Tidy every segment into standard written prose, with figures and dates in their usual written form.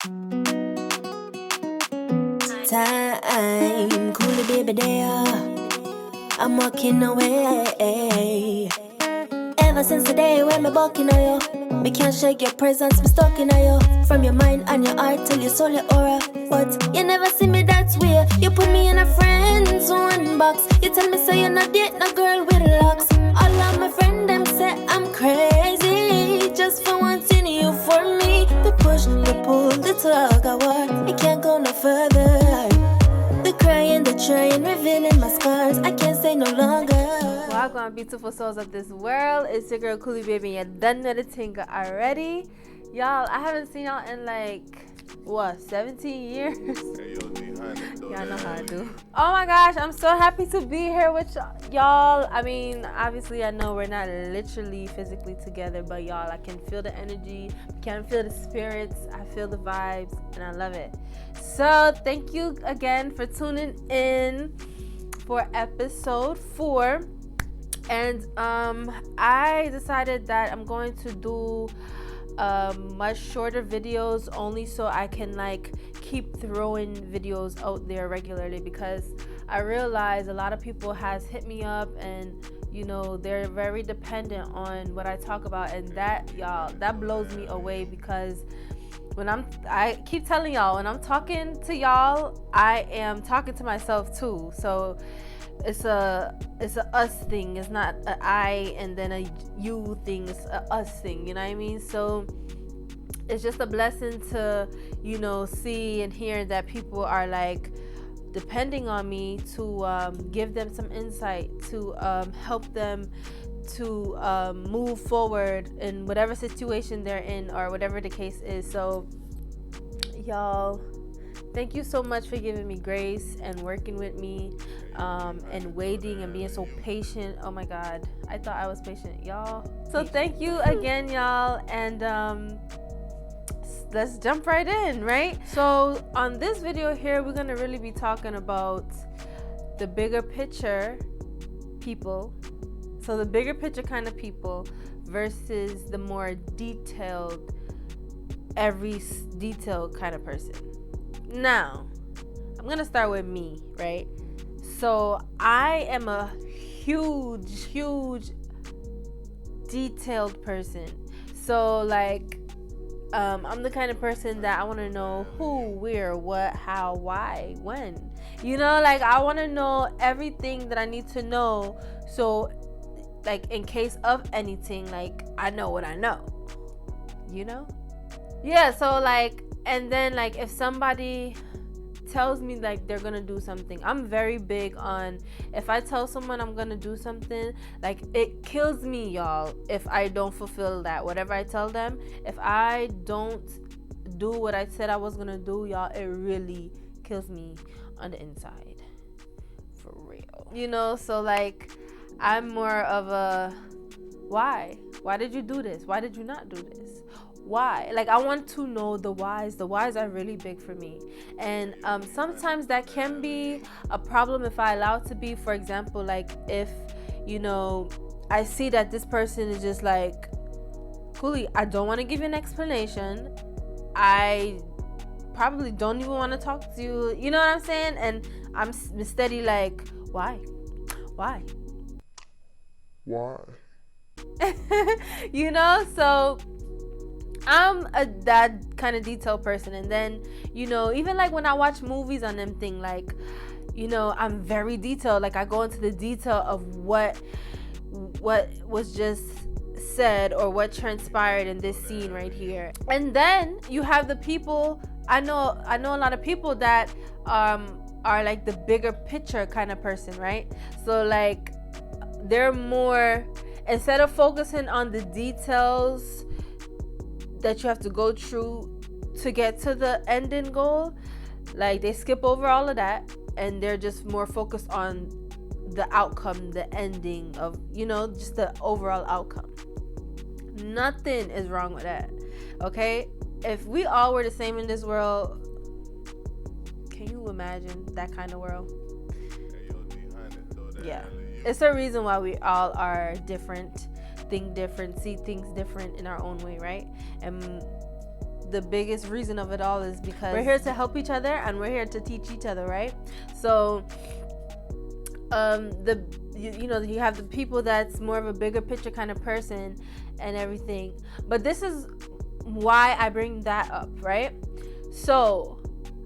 Time, coolie baby there. I'm walking away. Ever since the day when me walking on you, me can't shake your presence, me stuck in you. From your mind and your heart till your soul, your aura. But you never see me that way. You put me in a friend zone box. You tell me say you're not date no girl with locks. All of my friends them say I'm crazy, just for wanting you for me. The push, the pull, the tug of war. It can't go no further. The crying, the trying, revealing my scars. I can't say no longer. Welcome, beautiful souls of this world. It's your girl Coolie Baby, and you done know the tinker already. Y'all, I haven't seen y'all in like 17 years. Hey, yo, DeeHunnid, Y'all know how I do. Oh my gosh, I'm so happy to be here with y'all. I mean, obviously I know we're not literally physically together, but y'all, I can feel the energy, I can feel the spirits, I feel the vibes, and I love it. So thank you again for tuning in for episode 4. And I decided that I'm going to do much shorter videos, only so I can like keep throwing videos out there regularly, because I realize a lot of people has hit me up and you know they're very dependent on what I talk about, and that, y'all, that blows me away, because I keep telling y'all, when I'm talking to y'all, I am talking to myself too. So it's a us thing. It's not a I and then a you thing. It's a us thing. You know what I mean? So it's just a blessing to, you know, see and hear that people are like depending on me to give them some insight, to help them to move forward in whatever situation they're in or whatever the case is. So y'all, thank you so much for giving me grace and working with me and waiting and being so patient. Oh my God, I thought I was patient, y'all. So thank you again, y'all, and let's jump right in, right? So on this video here, we're gonna really be talking about the bigger picture people. So the bigger picture kind of people versus the more detailed, every detailed kind of person. Now, I'm gonna start with me, right? So I am a huge detailed person. So like I'm the kind of person that I want to know who, where, what, how, why, when. You know, like I want to know everything that I need to know, so like in case of anything, like I know what I know, you know? Yeah, so like, and then like if somebody tells me like they're gonna do something, I'm very big on, if I tell someone I'm gonna do something, like it kills me, y'all, if I don't fulfill that, whatever I tell them. If I don't do what I said I was gonna do, y'all, it really kills me on the inside, for real, you know? So like I'm more of a why did you do this, why did you not do this, why? Like I want to know the whys. The whys are really big for me, and sometimes that can be a problem if I allow it to be. For example, like if, you know, I see that this person is just like, Coolie, I don't want to give you an explanation, I probably don't even want to talk to you, you know what I'm saying? And I'm steady like, why you know? So I'm that kind of detailed person. And then, you know, even like when I watch movies on them thing, like, you know, I'm very detailed. Like I go into the detail of what was just said or what transpired in this scene right here. And then you have the people, I know a lot of people that are like the bigger picture kind of person, right? So like they're more, instead of focusing on the details that you have to go through to get to the ending goal, like they skip over all of that and they're just more focused on the outcome, the ending of, you know, just the overall outcome. Nothing is wrong with that, okay? If we all were the same in this world, can you imagine that kind of world? Hey, yo, DeeHunnid, though, that Yeah, really is. it's a reason why we all are different, think different, see things different in our own way, right? And the biggest reason of it all is because we're here to help each other and we're here to teach each other, right? So you have the people that's more of a bigger picture kind of person and everything, but this is why I bring that up, right? So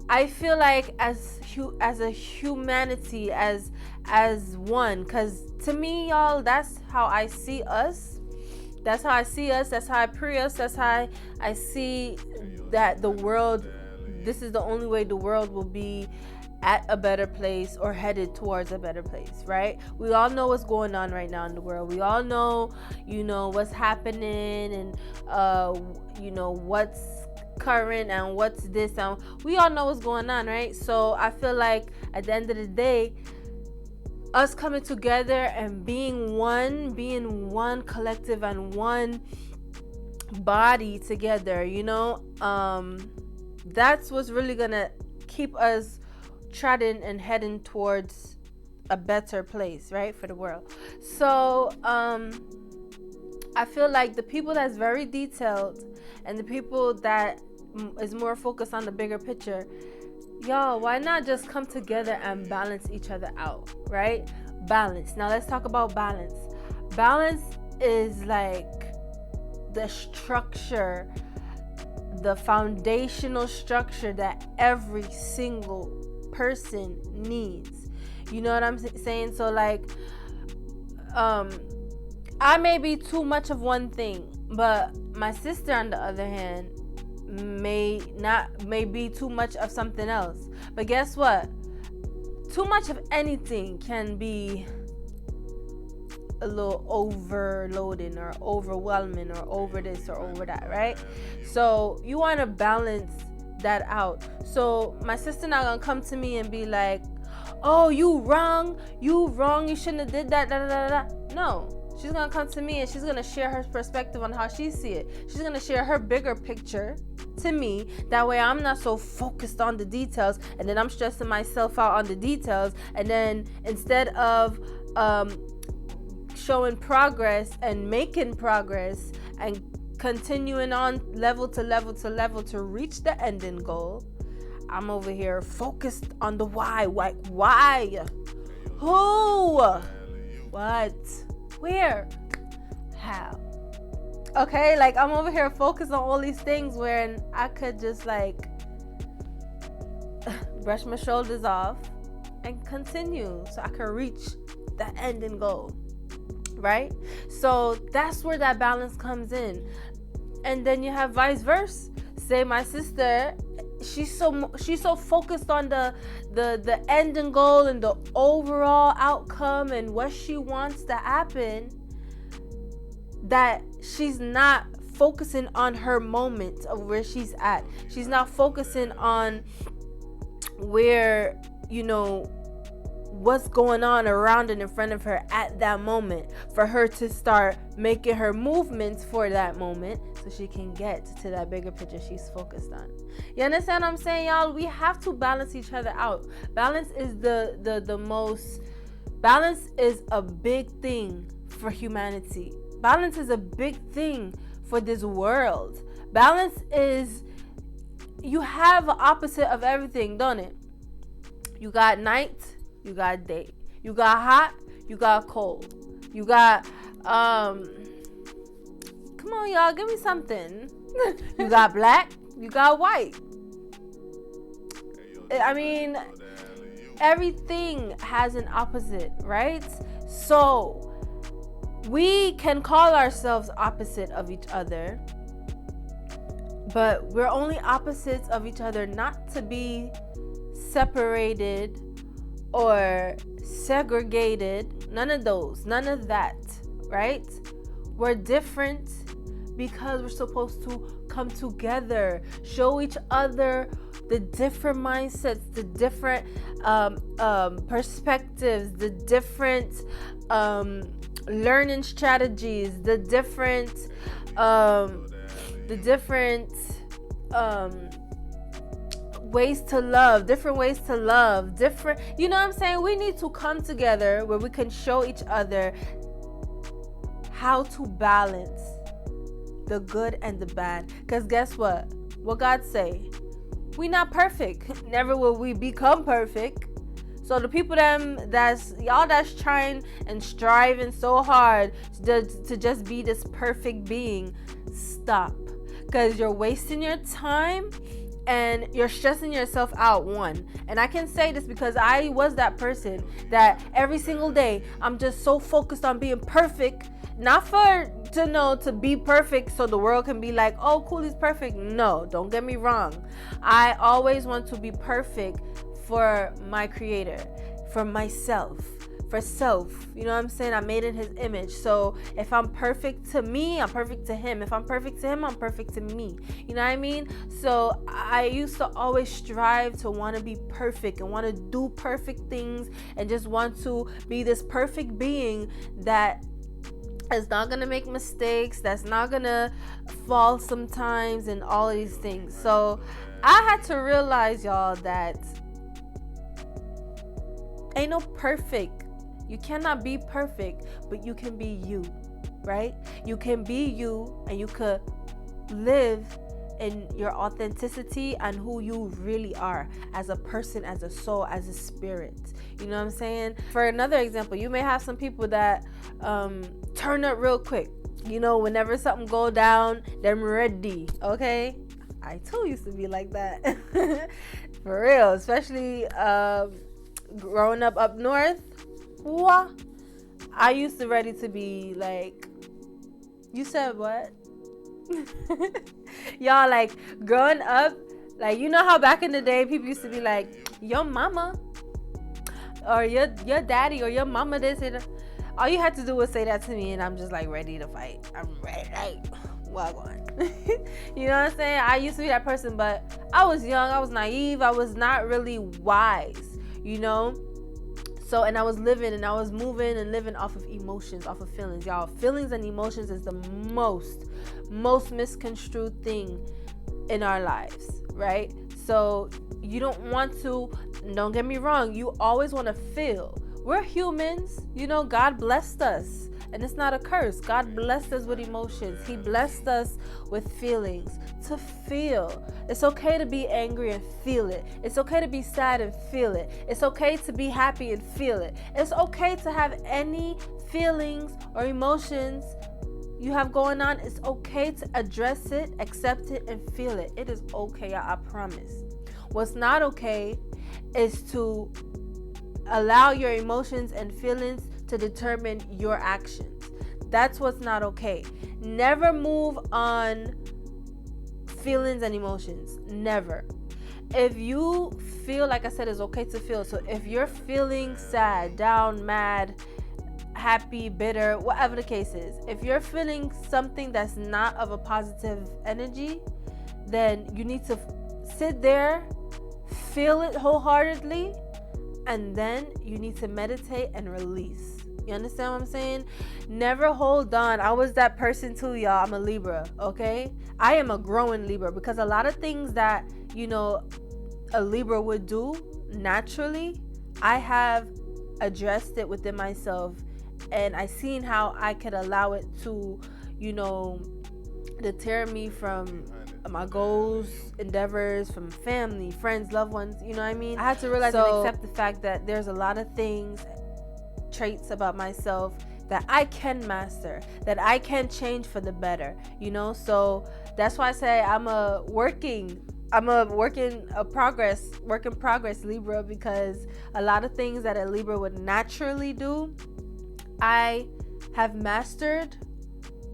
I feel like as a humanity, as one, because to me, y'all, that's how I see us. That's how I see us. That's how I pray us. That's how I see that the world, this is the only way the world will be at a better place or headed towards a better place, right? We all know what's going on right now in the world. We all know, what's happening and, what's current and what's this. And we all know what's going on, right? So I feel like at the end of the day, us coming together and being one collective and one body together, that's what's really gonna keep us treading and heading towards a better place, right, for the world. So I feel like the people that's very detailed and the people that is more focused on the bigger picture, y'all, why not just come together and balance each other out, right? Balance. Now let's talk about balance. Balance is like the structure, the foundational structure that every single person needs. You know what I'm saying? So like, I may be too much of one thing, but my sister, on the other hand, may be too much of something else. But guess what? Too much of anything can be a little overloading or overwhelming or over this or over that, right? So you want to balance that out. So my sister not gonna come to me and be like, oh, you wrong, you shouldn't have did that, da, da, da, da. No. She's going to come to me and she's going to share her perspective on how she see it. She's going to share her bigger picture to me. That way I'm not so focused on the details and then I'm stressing myself out on the details. And then instead of showing progress and making progress and continuing on level to level to level to reach the ending goal, I'm over here focused on the why. Why? Who? What? Where? How? Okay, like I'm over here focused on all these things where I could just like brush my shoulders off and continue so I can reach the ending goal, right? So that's where that balance comes in. And then you have vice versa. Say my sister, she's so focused on the ending goal and the overall outcome and what she wants to happen that she's not focusing on her moment of where she's at. She's not focusing on where, what's going on around and in front of her at that moment for her to start making her movements for that moment so she can get to that bigger picture she's focused on. You understand what I'm saying, y'all? We have to balance each other out. Balance is balance is a big thing for humanity. Balance is a big thing for this world. Balance is, you have an opposite of everything, don't it? You got night, you got day. You got hot, you got cold. You got, come on, y'all, give me something. You got black, you got white. I mean, everything has an opposite, right? So we can call ourselves opposite of each other, but we're only opposites of each other not to be separated or segregated. None of that, right? We're different because we're supposed to come together, show each other the different mindsets, the different perspectives, the different learning strategies, the different ways to love, different, you know what I'm saying? We need to come together where we can show each other how to balance the good and the bad. Because guess what? what God say? We not perfect. Never will we become perfect. So the people that's trying and striving so hard to just be this perfect being, stop. Because you're wasting your time and you're stressing yourself out, one. And I can say this because I was that person that every single day I'm just so focused on being perfect. Not to be perfect so the world can be like, oh, cool, he's perfect. No, don't get me wrong. I always want to be perfect for my creator, for myself, for self. You know what I'm saying? I made in his image. So if I'm perfect to me, I'm perfect to him. If I'm perfect to him, I'm perfect to me. You know what I mean? So I used to always strive to want to be perfect and want to do perfect things and just want to be this perfect being that is not gonna make mistakes, that's not gonna fall sometimes, and all of these things. So I had to realize, y'all, that ain't no perfect. You cannot be perfect, but you can be you, right? You can be you, and you could live in your authenticity and who you really are as a person, as a soul, as a spirit. You know what I'm saying? For another example, you may have some people that turn up real quick. You know, whenever something go down, them ready. Okay, I too used to be like that. For real, especially growing up north. What? I used to ready to be like, you said what? Y'all, like, growing up, like, you know how back in the day people used to be like, your mama or your daddy or your mama this and that. All you had to do was say that to me and I'm just like ready to fight. I'm ready, like, well on. You know what I'm saying? I used to be that person, but I was young, I was naive, I was not really wise, you know. So, and I was living and I was moving and living off of emotions, off of feelings. Y'all, feelings and emotions is the most misconstrued thing in our lives, right? So you don't want to, don't get me wrong, you always want to feel. We're humans, you know, God blessed us. And it's not a curse. God blessed us with emotions. He blessed us with feelings to feel. It's okay to be angry and feel it. It's okay to be sad and feel it. It's okay to be happy and feel it. It's okay to have any feelings or emotions you have going on. It's okay to address it, accept it, and feel it. It is okay, I promise. What's not okay is to allow your emotions and feelings to determine your actions. That's what's not okay. Never move on feelings and emotions. Never. If you feel, like I said, it's okay to feel. So if you're feeling sad, down, mad, happy, bitter, whatever the case is, if you're feeling something that's not of a positive energy, then you need to sit there, feel it wholeheartedly, and then you need to meditate and release. You understand what I'm saying? Never hold on. I was that person too, y'all. I'm a Libra, okay? I am a growing Libra because a lot of things that, you know, a Libra would do naturally, I have addressed it within myself, and I seen how I could allow it to, you know, deter me from my goals, endeavors, from family, friends, loved ones. You know what I mean? I had to realize and accept the fact that there's a lot of things, traits about myself that I can master, that I can change for the better, you know. So that's why I say I'm a work in progress Libra, because a lot of things that a Libra would naturally do, I have mastered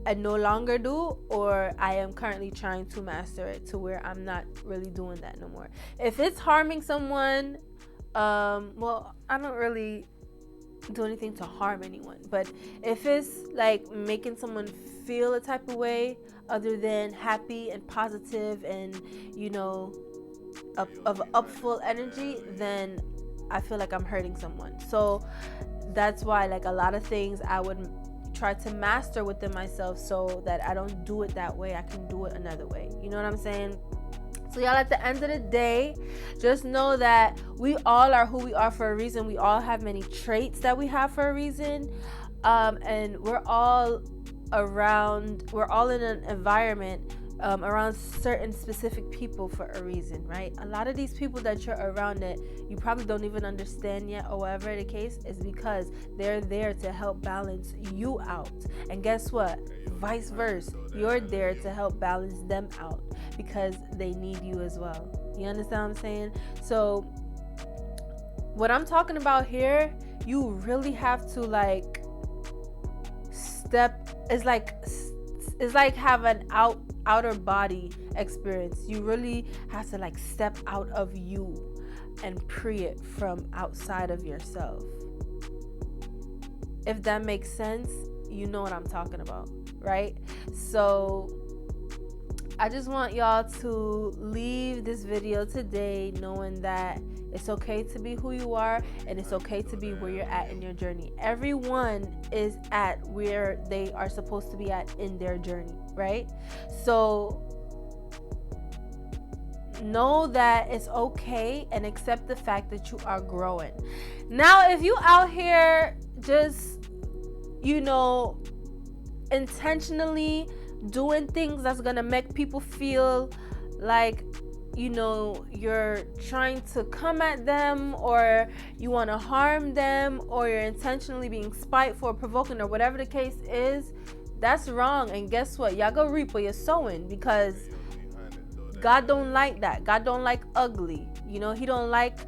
and no longer do, or I am currently trying to master it to where I'm not really doing that no more. If it's harming someone, well, I don't really do anything to harm anyone, but if it's like making someone feel a type of way other than happy and positive and, you know, of upful energy, then I feel like I'm hurting someone. So that's why, like, a lot of things I would try to master within myself so that I don't do it that way. I can do it another way. You know what I'm saying? So y'all, at the end of the day, just know that we all are who we are for a reason. We all have many traits that we have for a reason. And we're all in an environment around certain specific people for a reason, right? A lot of these people that you're around that you probably don't even understand yet, or whatever the case, is because they're there to help balance you out. And guess what? Vice versa. You're there to help balance them out because they need you as well. You understand what I'm saying? So what I'm talking about here, you really have to like step. It's like have an outer body experience. You really have to like step out of you and pre it from outside of yourself. If that makes sense, you know what I'm talking about, right? So I just want y'all to leave this video today knowing that it's okay to be who you are, and it's okay to be where you're at in your journey. Everyone is at where they are supposed to be at in their journey, right? So know that it's okay and accept the fact that you are growing. Now, if you out here just, intentionally doing things that's gonna make people feel like you're trying to come at them, or you want to harm them, or you're intentionally being spiteful or provoking, or whatever the case is, that's wrong. And guess what? Y'all go reap what you're sowing, because God don't like that. God don't like ugly. He don't like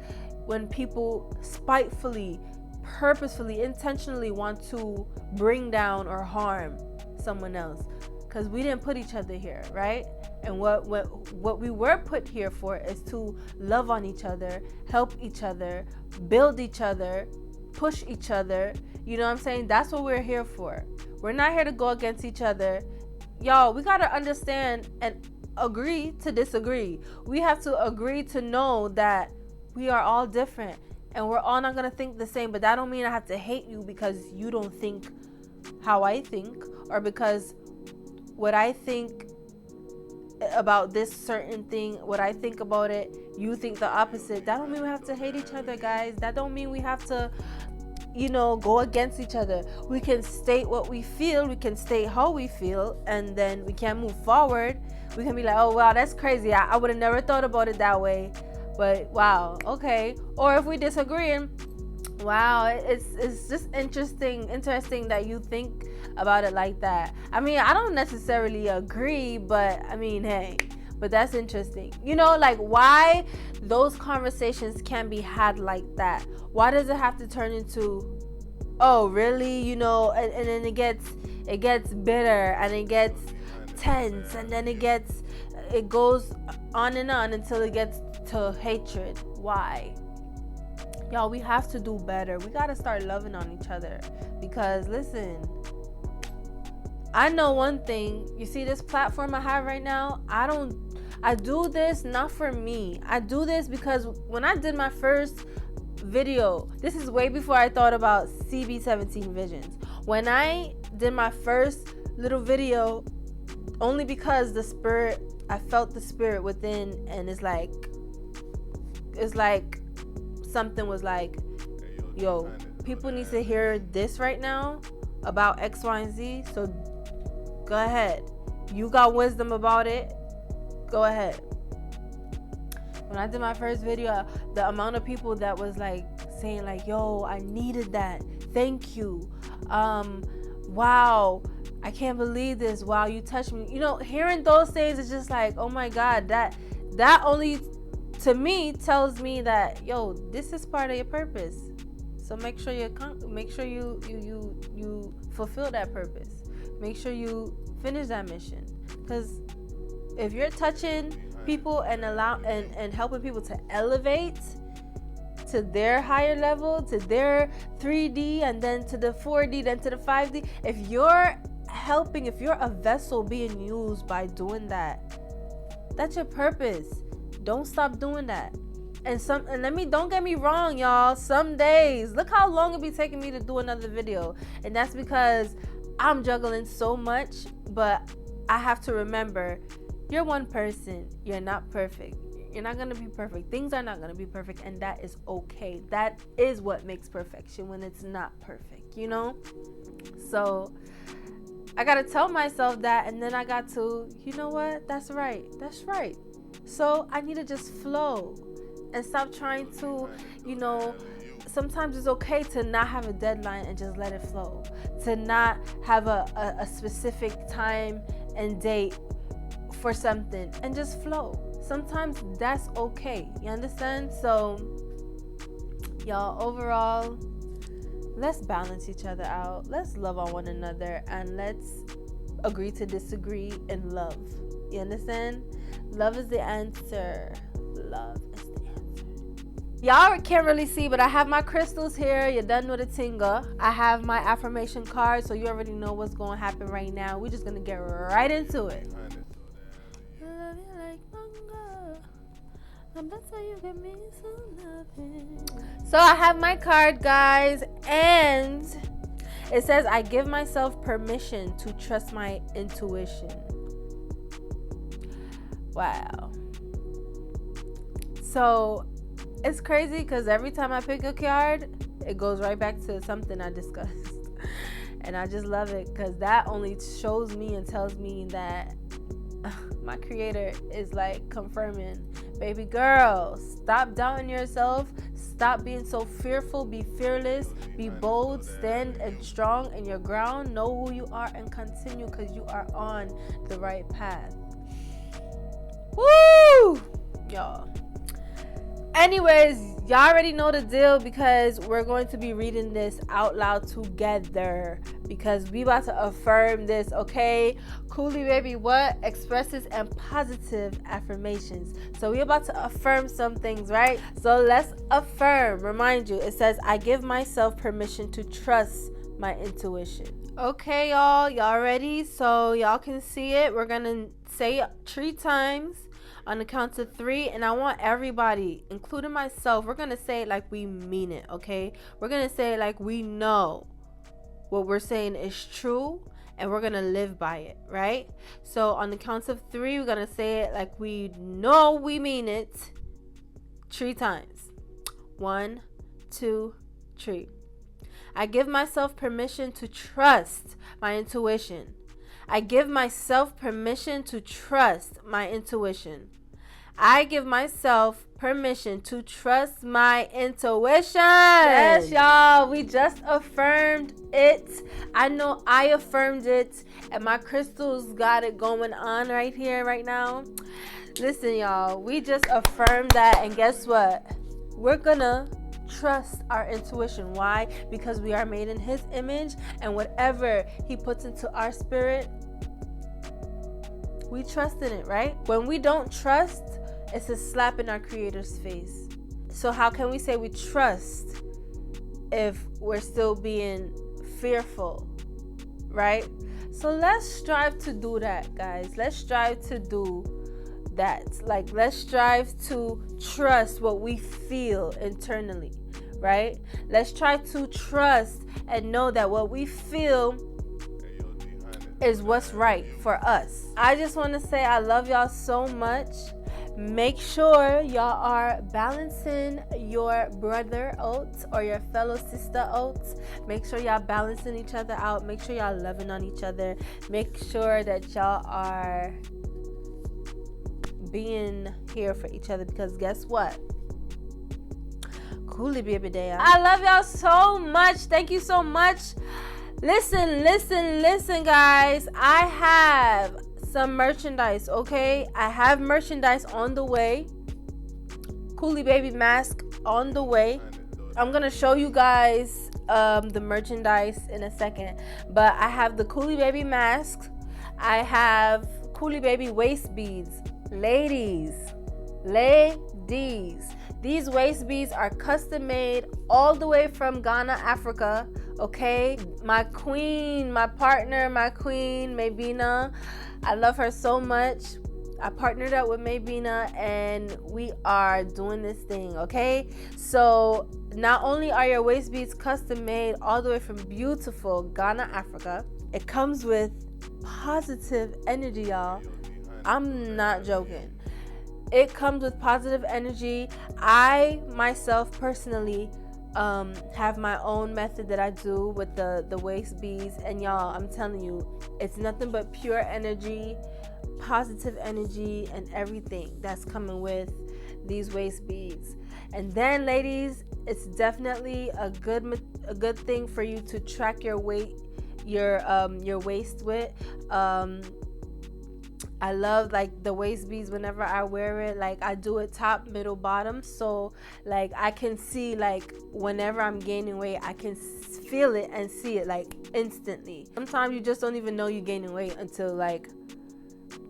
when people spitefully, purposefully, intentionally want to bring down or harm someone else, because we didn't put each other here, right? And what we were put here for is to love on each other, help each other, build each other, push each other. You know what I'm saying? That's what we're here for. We're not here to go against each other. Y'all, we got to understand and agree to disagree. We have to agree to know that we are all different and we're all not going to think the same. But that don't mean I have to hate you because you don't think how I think, or because what I think about this certain thing, what I think about it, you think the opposite. That don't mean we have to hate each other, guys. That don't mean we have to go against each other. We can state what we feel, we can state how we feel, and then we can move forward. We can be like, oh wow, that's crazy, I would have never thought about it that way, but wow, okay. Or if we disagree, wow, it's just interesting that you think about it like that. I mean, I don't necessarily agree, but I mean, hey, but that's interesting. Like, why those conversations can be had like that? Why does it have to turn into, oh really, and then it gets bitter, and it gets tense, and then it goes on and on until it gets to hatred? Why? Y'all, we have to do better. We got to start loving on each other, because listen, I know one thing. You see this platform I have right now? I do this not for me. I do this because when I did my first video, this is way before I thought about CB17 visions. When I did my first little video, only because I felt the spirit within, and it's like something was like, yo, people need to hear this right now about X, Y, and Z. So go ahead. You got wisdom about it. Go ahead. When I did my first video, the amount of people that was like saying like, yo, I needed that. Thank you. Wow. I can't believe this. Wow, you touched me. Hearing those things is just like, oh my God, that only to me tells me that, yo, this is part of your purpose. So make sure you fulfill that purpose. Make sure you finish that mission. Because if you're touching people and helping people to elevate to their higher level, to their 3D, and then to the 4D, then to the 5D, if you're a vessel being used by doing that, that's your purpose. Don't stop doing that. And don't get me wrong, y'all. Some days, look how long it be taking me to do another video. And that's because I'm juggling so much. But I have to remember, you're one person. You're not perfect. You're not going to be perfect. Things are not going to be perfect. And that is okay. That is what makes perfection, when it's not perfect, So I gotta tell myself that, and then I got to, you know what? That's right. So I need to just flow and stop trying to, sometimes it's okay to not have a deadline and just let it flow. To not have a specific time and date for something and just flow. Sometimes that's okay. You understand? So, y'all, overall, let's balance each other out. Let's love on one another, and let's agree to disagree in love. You understand? Love is the answer. Love is the answer. Y'all can't really see, but I have my crystals here. You're done with a tinga. I have my affirmation card, so you already know what's going to happen right now. We're just going to get right into it. Love you like mango. That's how you get me so loving. So I have my card, guys, and it says I give myself permission to trust my intuition. Wow. So it's crazy because every time I pick a card, it goes right back to something I discussed. And I just love it because that only shows me and tells me that my creator is like confirming, baby girl, stop doubting yourself, stop being so fearful, be fearless, be bold, stand and strong in your ground, know who you are and continue because you are on the right path. Woo! Y'all. Anyways, y'all already know the deal because we're going to be reading this out loud together because we about to affirm this, okay? Coolie baby, what? Expressive and positive affirmations. So we about to affirm some things, right? So let's affirm. Remind you, it says, I give myself permission to trust my intuition. Okay, y'all ready? So y'all can see it. We're going to say it 3 times. On the count of 3, and I want everybody, including myself, we're gonna say it like we mean it, okay? We're gonna say it like we know what we're saying is true, and we're gonna live by it, right? So on the count of 3, we're gonna say it like we know we mean it 3 times. 1, 2, 3. I give myself permission to trust my intuition. I give myself permission to trust my intuition. I give myself permission to trust my intuition. Yes, y'all. We just affirmed it. I know I affirmed it. And my crystals got it going on right here, right now. Listen, y'all. We just affirmed that. And guess what? We're gonna trust our intuition. Why? Because we are made in his image, and whatever he puts into our spirit, we trust in it, right? When we don't trust, it's a slap in our creator's face. So how can we say we trust if we're still being fearful, right? So let's strive to do that, guys. Let's strive to do that. Like, let's strive to trust what we feel internally, right? Let's try to trust and know that what we feel is what's right for us. I just want to say I love y'all so much. Make sure y'all are balancing your brother oats or your fellow sister oats. Make sure y'all balancing each other out. Make sure y'all loving on each other. Make sure that y'all are being here for each other, because guess what? Coolie baby day. I love y'all so much. Thank you so much. Listen, guys. I have some merchandise, okay? I have merchandise on the way. Coolie baby mask on the way. I'm gonna show you guys the merchandise in a second, but I have the Coolie baby mask. I have Coolie baby waist beads. Ladies, these waist beads are custom made all the way from Ghana, Africa. Okay, my queen, my partner, my queen, Maybina, I love her so much. I partnered up with Maybina and we are doing this thing, okay? So not only are your waist beads custom made all the way from beautiful Ghana, Africa, it comes with positive energy, y'all. I'm not joking. It comes with positive energy. I myself personally have my own method that I do with the waist beads, and y'all, I'm telling you, it's nothing but pure energy, positive energy, and everything that's coming with these waist beads. And then, ladies, it's definitely a good thing for you to track your weight, your waist with. I love like the waist beads. Whenever I wear it, like I do it top, middle, bottom, so like I can see, like whenever I'm gaining weight, I can feel it and see it like instantly. Sometimes you just don't even know you're gaining weight until like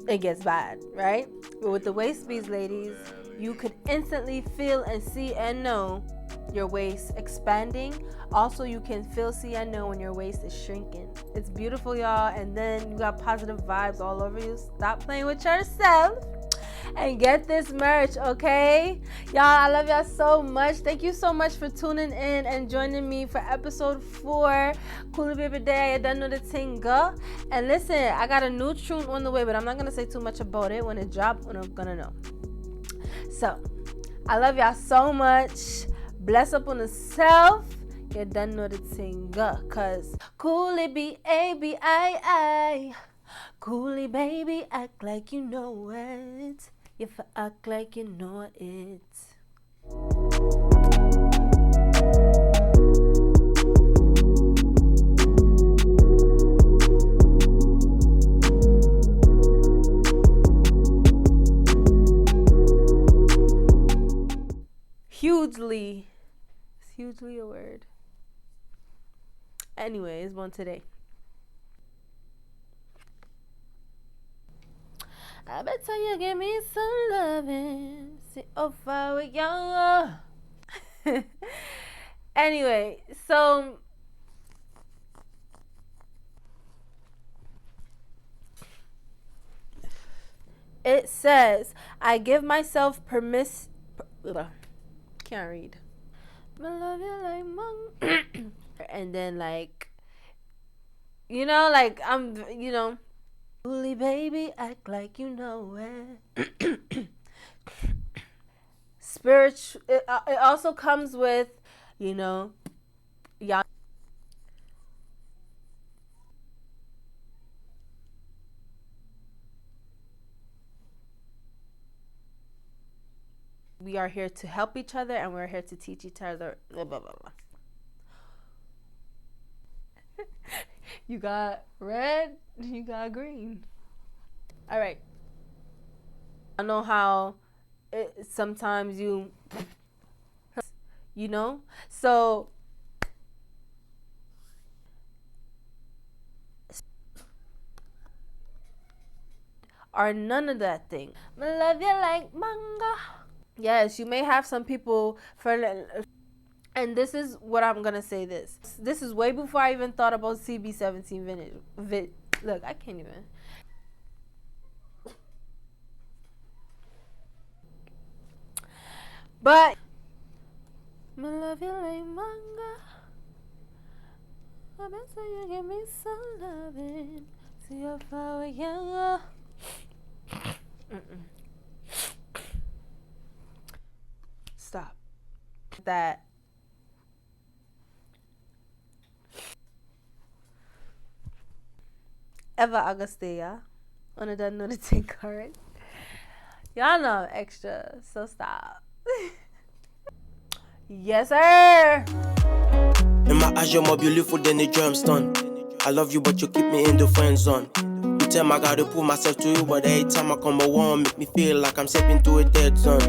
it gets bad, right? But with the waist beads, ladies, you could instantly feel and see and know your waist expanding. Also, you can feel, see, and know when your waist is shrinking. It's beautiful, y'all. And then you got positive vibes all over you. Stop playing with yourself and get this merch, okay? Y'all, I love y'all so much. Thank you so much for tuning in and joining me for episode 4. Coolie Baby Day, I done know the thing go. And listen, I got a new tune on the way, but I'm not gonna say too much about it. When it drops, when I'm gonna know. So, I love y'all so much. Bless up on yourself. You done know the thing go. Cause Coolie B-A-B-I-I. Coolie baby, act like you know it. If I act like you know it. Hugely. It's hugely a word. Anyways, one today. I bet you give me some loving. See how far we go. Anyway, so it says, I give myself permission. Can't read. I love you like mom. And then like, you know, like I'm, you know, Coolie baby, act like you know it. Spiritual. It also comes with, you know, y'all. We are here to help each other, and we're here to teach each other. Blah, blah, blah, blah. You got red, you got green. All right. I know how sometimes you know, so are none of that thing. I love you like manga. Yes, you may have some people for. And this is what I'm gonna say. This is way before I even thought about CB17 vintage. Look, I can't even. But I love you like manga. I bet you give me some loving. See how far we can go. Stop. That. Eva Agustea. On a done know the thing, correct? Y'all know I'm extra, so stop. Yes, sir. In my eyes, you're more beautiful than a gemstone. I love you, but you keep me in the friend zone. You tell me I gotta prove myself to you, but every time I come around, make me feel like I'm stepping to a dead zone.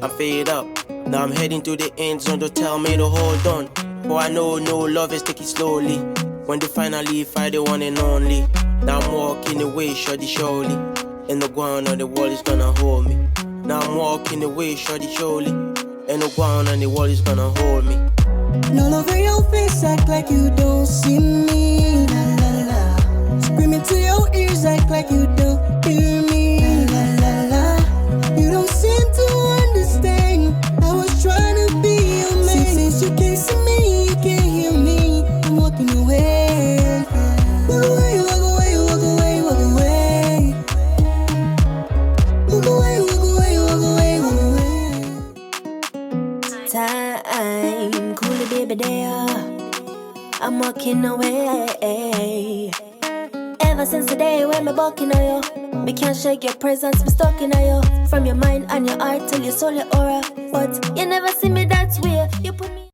I'm fed up, now I'm heading to the end zone. Don't tell me to hold on, for I know no love is taking slowly. When they finally find the one and only, now I'm walking away, surely. And the ground on the wall is gonna hold me. Now I'm walking away, surely. And the ground on the wall is gonna hold me. No love in your face, act like you don't see me. La la la. Screaming to your ears, act like you don't hear me. La la la. You don't seem to understand. I was trying to be your man. Since you can't see me, you can't hear me. I'm walking away. Walk away, walk away, walk away, walk away. Walk away, walk away, walk away, walk away. Time, cool coolie baby there. I'm walking away. Ever since the day when me walking on you, me can't shake your presence, me stuck in you. From your mind and your heart till your soul, your aura. But you never